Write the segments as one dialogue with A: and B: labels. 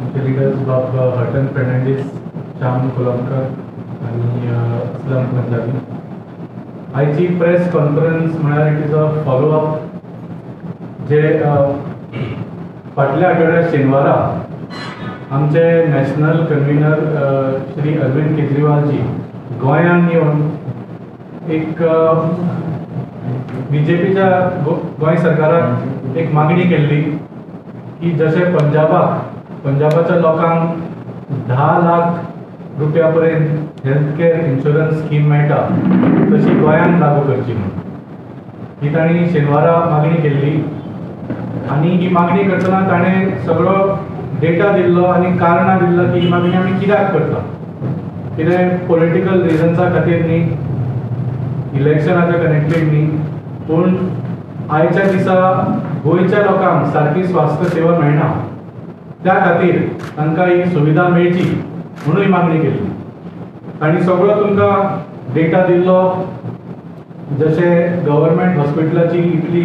A: आमचे लिडर्स बाब हटन फर्नांडीस, श्याम कोलमकर आणि असलम पंजाबी. आयची प्रेस कॉन्फरन्स म्हळ्यार इट इज अ फॉलोअप जे फाटल्या आठवड्यात शेनवारा आमचे नॅशनल कन्व्हिनर श्री अरविंद केजरीवाल जी गोंयांत येवन एक बीजेपीच्या गोंय सरकाराक एक मागणी केल्ली की जशे पंजाबाच्या लोकांक 10 लाख रुपया पर्यंत हेल्थ केअर इन्शुरन्स स्कीम मेळटा तशी गोंयांत लागू करची म्हणून ही तांणी शेनवारा मागणी केल्ली. आनी ही मागणी करतना ताणें सगळो डेटा दिल्लो आनी कारणां दिल्लो की ही मागणी आमी कित्याक करता. कितें पॉलिटिकल रिजन्सा खातीर न्ही, इलेक्शनाच्या कनेक्टेड न्ही, पूण आयच्या दिसा गोंयच्या लोकांक सारकी स्वास्थ्य सेवा मेळना त्या खातीर तांकां ही सुविधा मेळची म्हणून ही मागणी केली. तांणी सगळो तुमकां डेटा दिल्लो जशे गव्हर्मेंट हॉस्पिटलाची इतली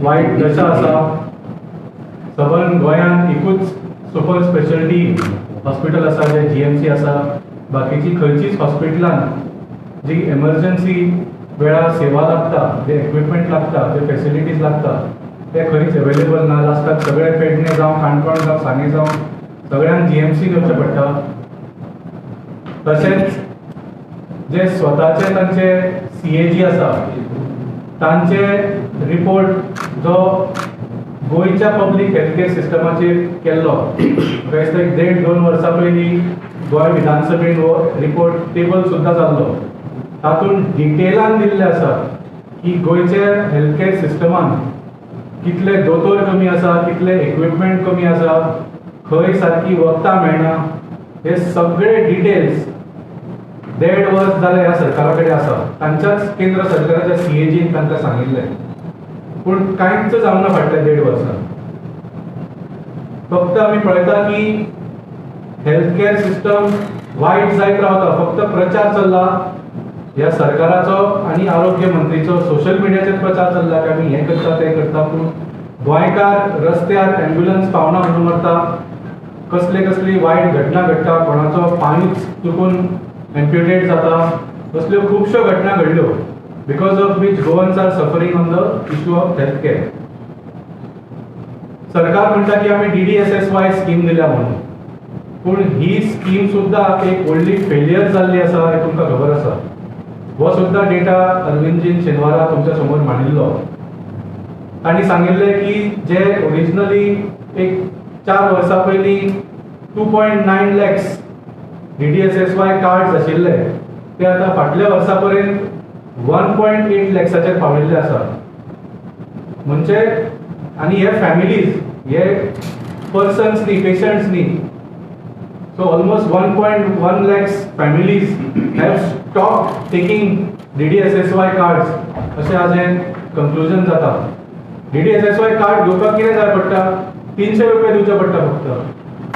A: वायट दशा आसा. सबंद गोंयांत एकूच सुपर स्पेशलिटी हॉस्पिटल आसा जे GMC आसा. बाकीची खंयचीच हॉस्पिटलांत जी एमर्जन्सी वेळार सेवा लागता, जे इक्विपमेंट लागता, जे फॅसिलिटीज लागता ते खंयच अवेलेबल ना. लास्टाक सगळे पेडणे जावं, काणकोण जावं, सांगे जावं सगळ्यांक GMC घेवचें पडटा. तशेंच जे स्वताचे तांचे CAG आसा तांचे रिपोर्ट जो गोंयच्या पब्लीक हेल्थ केअर सिस्टमाचेर केल्लो म्हाका दिसता 1.5-2 वर्सां पयलीं गोंय विधानसभेन हो रिपोर्ट टेबल सुद्दां जाल्लो. तातूंत डिटेलान दिल्लें आसा की गोंयच्या हेल्थ केअर सिस्टमान कितले दोतोर कमी आसा, कितले इक्विपमेंट कमी आसा, खंय सारकी वखदां मेळना, हे सगळे डिटेल्स 1.5 वर्स जाले ह्या सरकारा कडेन आसा. तांच्याच केंद्र सरकाराच्या CAGन तांकां सांगिल्लें, पूण कांयच जावना फाटल्या 1.5 वर्सां. फक्त आमी पळयता की हेल्थ केअर सिस्टम वायट जायत रावता. फक्त प्रचार चल्ला ह्या सरकाराचो आनी आरोग्य मंत्रीचो, सोशल मिडियाचेर प्रचार चल्ला की आमी हें करता तें करता, पूण गोंयकार रस्त्यार एम्ब्युलन्स पावना म्हणून मरता. कसली वायट घटना घडटा, कोणाचो पांयूच चुकून एम्प्युटेट जाता, असल्यो खुबश्यो घटना घडल्यो because of which Goans are suffering on the issue of health care. सरकार म्हणटा की आमी DDSSY स्कीम दिल्या म्हणून, पूण ही स्कीम सुद्दां एक व्हडली फेलियर जाल्ली आसा हें तुमकां खबर आसा. हो सुद्दां डेटा अरविंदजीन शेनवारा तुमच्या समोर मांडिल्लो. तांणी सांगिल्लें की जे ओरिजिनली एक 4 वर्सां पयलीं 2.9 lakhs DDSSY कार्ड्स आशिल्ले ते आतां फाटल्या वर्सा पर्यंत 1.8 lakhsचेर पाविल्ले आसा. म्हणजे आनी हे फॅमिलीज, हे पर्सन्स न्ही, पेशंट्स न्ही. So almost 1.1 lakhs families have stopped taking DDSSY cards. अशें हाजें कंक्लुजन जाता. DDSSY कार्ड घेवपाक कितें जाय पडटा? 300 रुपया दिवचे पडटा फक्त.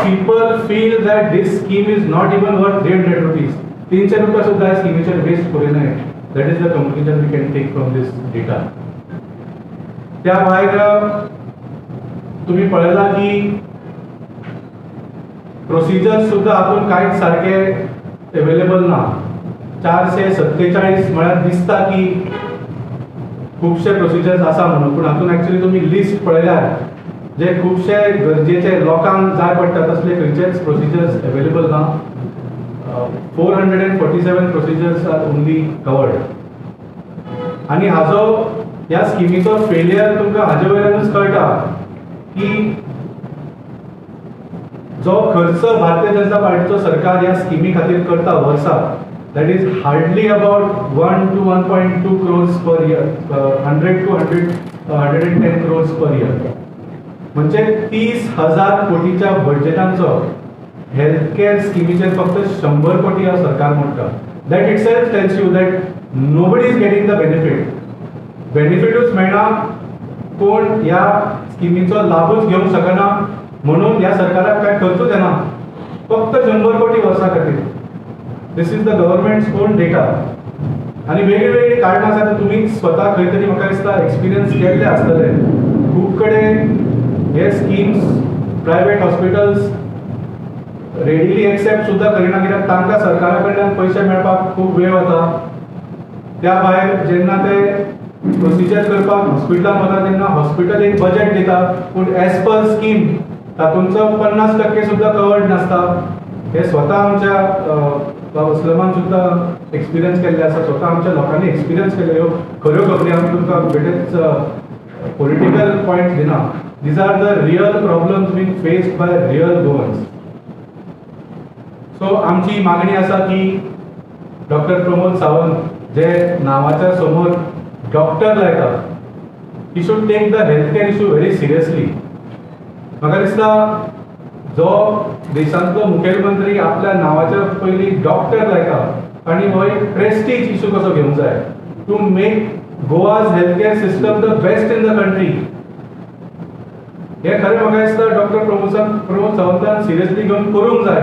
A: People feel that this scheme is not even worth 300 rupees. 300 रुपया सुद्दां ह्या स्किमीचेर waste करिनाय. That is the conclusion we can take from this data. त्या भायर तुम्ही पळयला की प्रोसिजर्स सुद्दां हातूंत कांयच सारके अवेलेबल ना. 447 म्हळ्यार दिसता की खुबशे प्रोसिजर्स आसा म्हणून, पूण हातूंत एक्चुअली तुमी लिस्ट पळयल्यार जे खुबशे गरजेचे लोकांक जाय पडटा तसले खंयचेच प्रोसिजर्स अवेलेबल ना. 447 प्रोसिजर्स आर ओनली कवर्ड. आनी हाजो ह्या स्किमीचो फेलियर तुमकां हाजे वयल्यानूच कळटा की जो खर्च भारतीय जनता पार्टीचो सरकार ह्या स्किमी खातीर करता वर्सा, that is hardly about 1 to 1.2 crores per year, 100 to 110 crores per year. म्हणजे 30,000 कोटीच्या बजेटांचो हेल्थ केअर स्किमीचेर फक्त 100 कोटी हा सरकार मोडटा. That itself tells you that nobody is getting the benefit. बेनिफिटूच मेळना, कोण ह्या स्किमीचो लाभूच घेवंक शकना म्हणून ह्या सरकाराक काय खर्चूच येना. फक्त 100 कोटी वर्सा खातीर. This is the government's own data. आणि वेगवेगळी कारणां आसात. तुमी स्वता खंय तरी म्हाका दिसता एक्सपिरियन्स केल्ले आसतले. खूब कडेन हे schemes private hospitals readily accept सुद्धा करिना, कित्याक तांकां सरकारा कडल्यान पयशे मेळपाक खूब वेळ वता. त्या भायर जेन्ना ते प्रोसिजर करपाक हॉस्पिटलान वता तेन्ना हॉस्पिटल एक बजेट दिता, पूण एज पर स्कीम तातूंचो 50% सुद्धा कवर्ड नासता. हे स्वता आमच्या उस्लमान सुद्धा एक्सपिरियन्स केल्ले आसा, स्वता आमच्या लोकांनी एक्सपिरियन्स केले. ह्यो खऱ्यो खबरी हांव तुमकां बेटेच पॉलिटिकल पॉयंट्स दिना. These are the real problems been faced by real Goans. So आमची मागणी आसा की डॉक्टर प्रमोद सावंत जे नांवाच्या समोर डॉक्टर लायतात, he should take the health care issue very seriously. म्हाका दिसता जो देशांतलो मुखेलमंत्री आपल्या नांवाच्या पयली डॉक्टर लायता आनी हो एक प्रेस्टीज इशू कसो घेवंक जाय to make Goa's health care system the best in the country. हे खरें म्हाका दिसता डॉक्टर प्रमोद सावंतान सिरियसली घेवन करूंक जाय.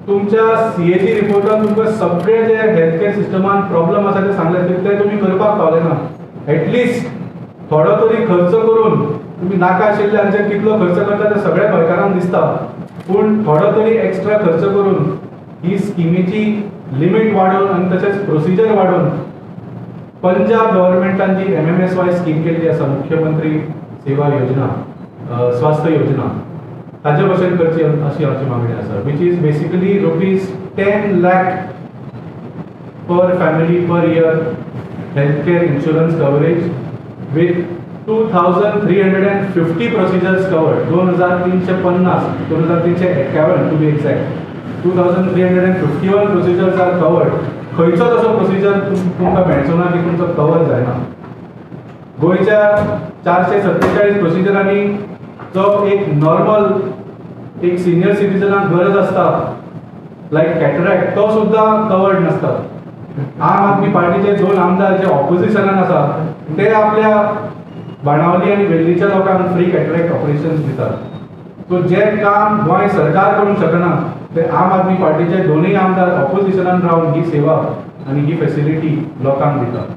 A: तुमच्या CAG रिपोर्टान तुमकां सगळे जे हेल्थ केअर सिस्टमान प्रॉब्लम आसा ते सांगले, ते तुमी करपाक पावले ना. एटलिस्ट थोडो तरी खर्च करून तुम्ही नाका आशिल्ल्यांचेर कितलो खर्च करता ते सगळ्या गोंयकारांक दिसता, पूण थोडो तरी एक्स्ट्रा खर्च करून ही स्किमीची लिमीट वाडोवन आनी तशेंच प्रोसिजर वाडोवन पंजाब गव्हर्मेंटान जी MMSY स्कीम केल्ली आसा, मुख्यमंत्री सेवा योजना, स्वास्थ्य योजना, ताचे भशेन करची अशी आमची मागणी आसा, which is basically ₹10 lakh per family per year health care insurance coverage with 2350 procedures covered. 2350, 2351 to be exact. 2351 procedures are covered. खंयचो तसो प्रोसिजर तुमकां मेळचो ना की तुमचो कवर जायना. गोंयच्या 447 प्रोसिजरांनी जो एक नॉर्मल एक सिनियर सिटीजनाक गरज आसता, लायक कॅटरॅक्ट, तो सुद्धा कवर्ड नासता. आम आदमी पार्टीचे 2 आमदार जे ऑपोजिशनान आसा ते आपल्या बाणावली आणि वेल्लीच्या लोकांक फ्री कॅटरॅक्ट ऑपरेशन्स दितात. सो जे काम गोंय सरकार करूंक शकना ते आम आदमी पार्टीचे 2 आमदार ऑपोजिशनान रावन ही सेवा आणि ही फॅसिलिटी लोकांक दितात.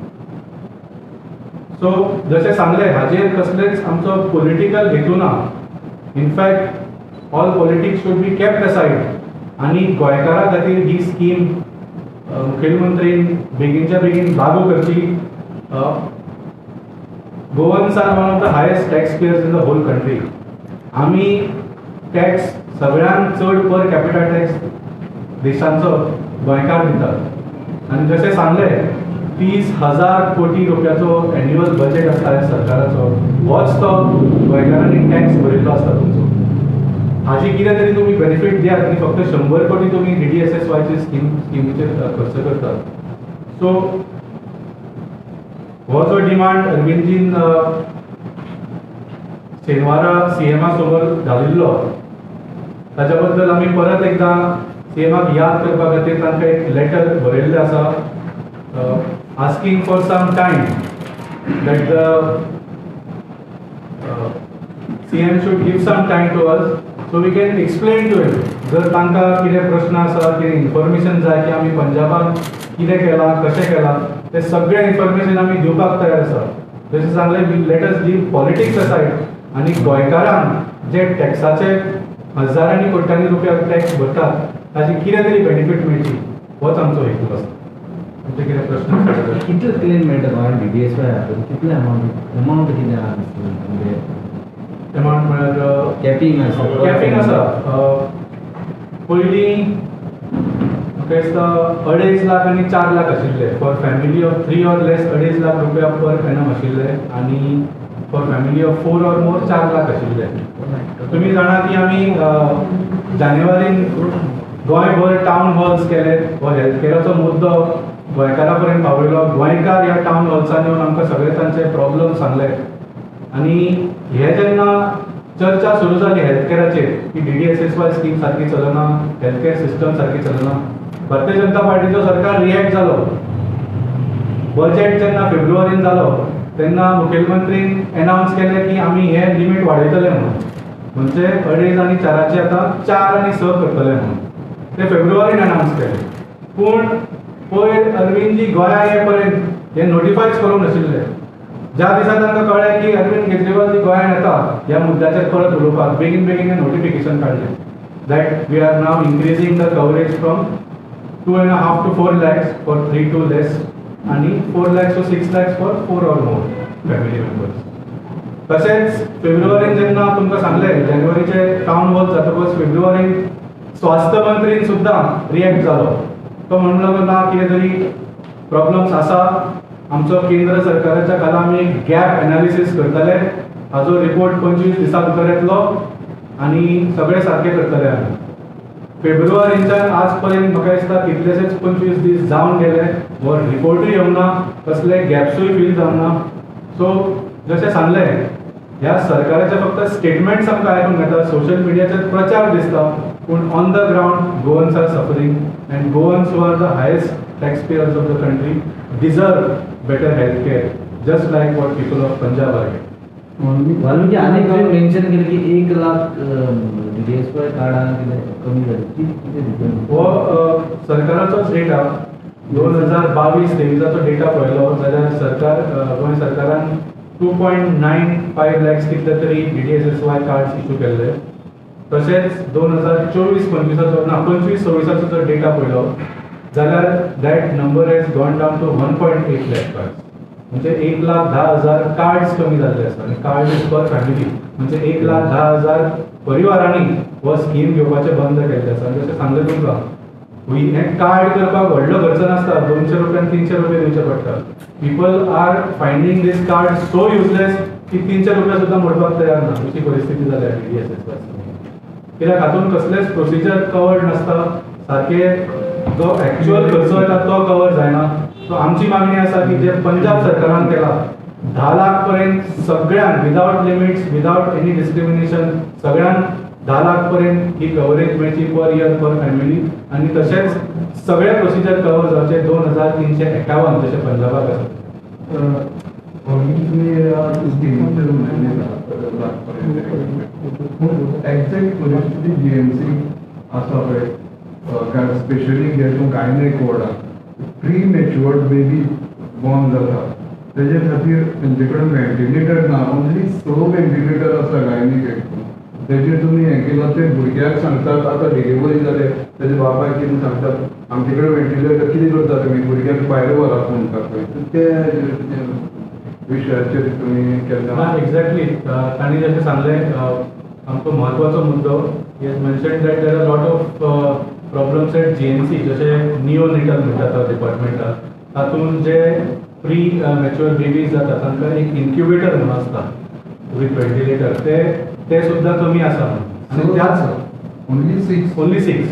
A: सो जशें सांगले, हाजेर कसलेच आमचो पॉलिटिकल हेतू ना. In fact all politics should be kept aside आणि गोंयकारां खातीर ही स्कीम मुखेलमंत्रीन बेगीनच्या बेगीन लागू करची. Goans are one of the highest taxpayers in the whole country. आम्ही टॅक्स सगळ्यांत चड पर कॅपिटा टॅक्स देशांचो गोंयकार दितात. आणि जशें सांगले, 30,000 कोटी रुपयाचो एन्युअल बजेट आसता ह्या सरकाराचो, होच तो गोंयकारांनी टॅक्स भरिल्लो आसता तुमचो. हाजी कितें तरी तुमी बेनिफीट दियात आनी फक्त 100 कोटी तुमी DDSSY ची स्किमीचेर खर्च करतात. सो हो जो डिमांड अरविंदजीन शेनवारा CMA समोर घालिल्लो, ताच्या बद्दल आमी परत एकदा CMAक याद करपा खातीर तांकां एक लेटर बरयल्लें आसा, asking for some time that the CM should give some time to us so we can explain to him. जर तांकां कितें प्रश्न आसा, कितें इन्फॉर्मेशन जाय की आमी पंजाबान कितें केलां, कशें केलां, ते सगळें इन्फॉर्मेशन आमी दिवपाक तयार आसा. जशें सांगलें, लेट अस लीव पॉलिटिक्स असायड आनी गोंयकारांक जे टॅक्साचे हजारांनी कोट्यांनी रुपया टॅक्स भरतात ताची कितें तरी बेनिफीट मेळची, होच आमचो हेतू आसा. तुमचे कितें प्रश्न आसा?
B: कितले क्लेम मेळटा गोंयांत DDSY हातूंत? कितले अमावंट कितें आहा? म्हणजे
A: अमावंट म्हळ्यार
B: कॅपिंग आसा?
A: कॅपिंग आसा. पयलीं म्हाका दिसता 2.5 लाख आनी 4 लाख आशिल्ले. For family of 3 or less 2.5 lakh रुपया पर एनम आशिल्ले आनी for family of 4 or more 4 lakh आशिल्ले. तुमी जाणा की आमी जानेवारीन गोंयभर टावन हॉल्स केले. हो हेल्थ केअराचो मुद्दो गोंयकारां पर्यंत पावयलो. गोंयकार ह्या टावन हॉल्सांनी येवन आमकां सगळे तांचे प्रॉब्लम सांगले. आनी हे जेन्ना चर्चा सुरू जाली हेल्थ केअराचेर की DDSSY स्कीम सारकी चलना, हेल्थ केअर सिस्टम सारकी चलना, भारतीय जनता पार्टीचो सरकार रिएक्ट जालो. बजेट जेन्ना फेब्रुवारीन जालो तेन्ना मुखेलमंत्रीन अनावन्स केलें की आमी हे लिमीट वाडयतले म्हणून, म्हणजे 2.5 आनी 4चे आतां 4 आनी 6 करतले म्हणून. ते फेब्रुवारीन अनावन्स केलें. पूण पयर अरविंदजी गोंया ये पर्यंत हे नोटिफायच करूंक नाशिल्ले. ज्या दिसा तांकां कळ्ळें की अरविंद केजरीवाल जी गोंयांत येता ह्या मुद्द्याचेर परत उलोवपाक, बेगीन बेगीन हें नोटिफिकेशन काडलें. that we are now increasing the coverage from 2.5 to 4 lakhs for 3 to less आणि 4 lakhs to 6 lakhs for 4 or more family members. तसेच फेब्रुवारीन जेन्ना तुमकां सांगलें जानेवारीचे टावन हॉल जातकच फेब्रुवारीन स्वास्थ्य मंत्रीन सुद्दां रिएक्ट जालो. तो म्हणून लागलो ना कितें तरी प्रॉब्लम्स आसा, आमचो केंद्र सरकाराच्या खाला आमी एक गॅप एनालिसीस करतले, हाजो रिपोर्ट 25 दिसां भितर येतलो आणि सगळे सारखे करतले आमी. फेब्रुवारीच्यान आज पर्यंत म्हाका दिसता कितलेशेच 25 दीस जावन गेले, वो रिपोर्टूय येवना, कसले गॅप्सूय फील जावना. सो जशें सांगलें ह्या सरकाराचे फक्त स्टेटमेंट्स आमकां आयकूंक येता, सोशल मिडियाचेर प्रचार दिसता, पूण on the ground Goans are suffering and Goans who are the highest taxpayers of the country deserve better health care just like what people of Punjab are getting.
B: Valmiki अनेक वेळी मेन्शन केलं की 1 लाख DSY कार्डान कितें कमी जाली, कितें रिजन?
A: हो सरकाराचोच डेटा 2022-23 डेटा पळयलो जाल्यार सरकार गोंय सरकारान 2.95 लॅक्स कितले तरी DDSY कार्ड्स इशू केल्ले. तशेंच 2024-25 ना 25-26 जर डेटा पळयलो जाल्यार that number has gone down to 1.8 lakh cards. म्हणजे 1,10,000 कार्ड्स कमी जाल्ले आसा आनी कार्ड इज पर फॅमिली, म्हणजे 1,10,000 परिवारांनी हो स्कीम घेवपाचे बंद केल्ले आसा. जशें सांगलें तुमकां हें कार्ड करपाक व्हडलो खर्च नासता, 200 रुपया 300 रुपया दिवचे पडटा. पीपल आर फायंडींग दीस कार्ड सो युजलेस की 300 रुपया सुद्दां मोडपाक तयार ना, अशी परिस्थिती जाल्या DDSY. कित्याक हातूंत कसलेच प्रोसिजर कवर्ड नासता, सारके जो एक्चुअल खर्च येता तो कवर जायना. सो आमची मागणी आसा की जे पंजाब सरकारान केला 10 लाख पर्यंत सगळ्यांक without limits without any discrimination सगळ्यांक 10 लाख पर्यंत ही कवरेज मेळची पर इयर पर फॅमिली, आणि तशेंच सगळे प्रोसिजर कवर जावचे 2,351 जशें पंजाबाक आसा.
C: एक्झॅक्ट परिस्थिती GMC आसा पळय, स्पेशली घेतून गायनेक वॉर्डाक प्री मॅच्युअर्ड बेबी बॉर्न जाता, तेजे खातीर तेंचे कडेन व्हेंटिलेटर ना, ओन्ली 6 व्हेंटिलेटर आसा गायनेक हेतून. तेजेर तुमी हें केलां ते भुरग्याक सांगतात आतां डिलिव्हरी जाले तेजे बापायक कितें सांगतात आमचे कडेन व्हेंटिलेटर कितें करता तुमी भुरग्याक भायर व्हरात म्हणटात पळय, ते विशयाचेर तुमी केन्ना?
A: एक्झॅक्टली तांणी जशें सांगलें आमचो म्हत्वाचो मुद्दो is mentioned that there are lot of problems eight GNC, जशें नियोनेटल म्हणटात डिपार्टमेंटाक. तातूंत जे प्री मॅच्युअर बेबीज जाता तांकां एक इन्क्युबेटर म्हणून आसता वीथ व्हेंटिलेटर, ते सुद्दां कमी आसा. आनी त्याच ओन्ली 6.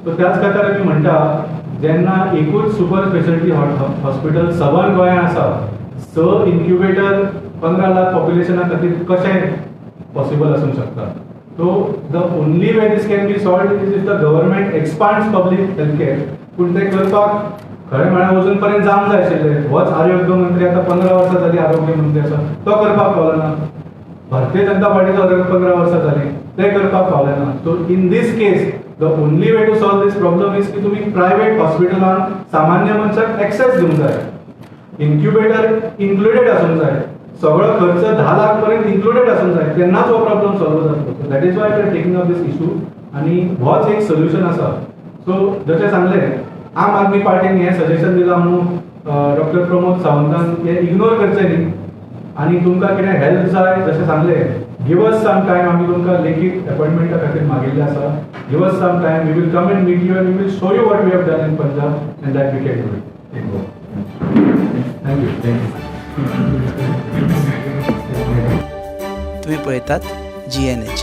A: सो त्याच खातीर आमी म्हणटा जेन्ना एकूच सुपर स्पेशलिटी हॉस्पिटल सबन गोंयांत आसा, 6 इन्क्युबेटर 15 लाख पॉप्युलेशना खातीर कशें पॉसिबल आसूंक शकता. So the only way this can be solved is if the government expands public health care. पूण ते करपाक खरें म्हळ्यार अजून पर्यंत जावंक जाय आशिल्लें. होच आरोग्य मंत्री आतां 15 वर्सां जाली आरोग्य मंत्री आसा, तो करपाक पावलो ना. भारतीय जनता पार्टीचो 15 वर्सां जाली, ते करपाक पावले ना. So in this case the only way to solve this problem is की तुमी प्रायवेट हॉस्पिटलान सामान्य मनशाक एक्सेस दिवंक जाय, इन्क्युबेटर इन्क्लुडेड आसूंक जाय, सगळो खर्च 10 लाख पर्यंत इन्क्लुडेड आसूंक जाय, तेन्नाच हो प्रॉब्लम सॉल्व जातलो. That is why we are taking up this issue आनी होच एक सोल्युशन आसा. सो जशें सांगलें आम आदमी पार्टीन हें सजेशन दिलां म्हणून डॉक्टर प्रमोद सावंतान हें इग्नोर करचें न्ही. आनी तुमकां कितें हेल्प जाय जशें सांगलें, गिव अस सम टायम, आमी तुमकां लेखीत अपॉइंटमेंटा खातीर मागिल्लें आसा. Give us some time, we will come and meet you and we will show you what we have done in Punjab and that we can do it. Thank you.
D: तुम्ही पळयतात GNH.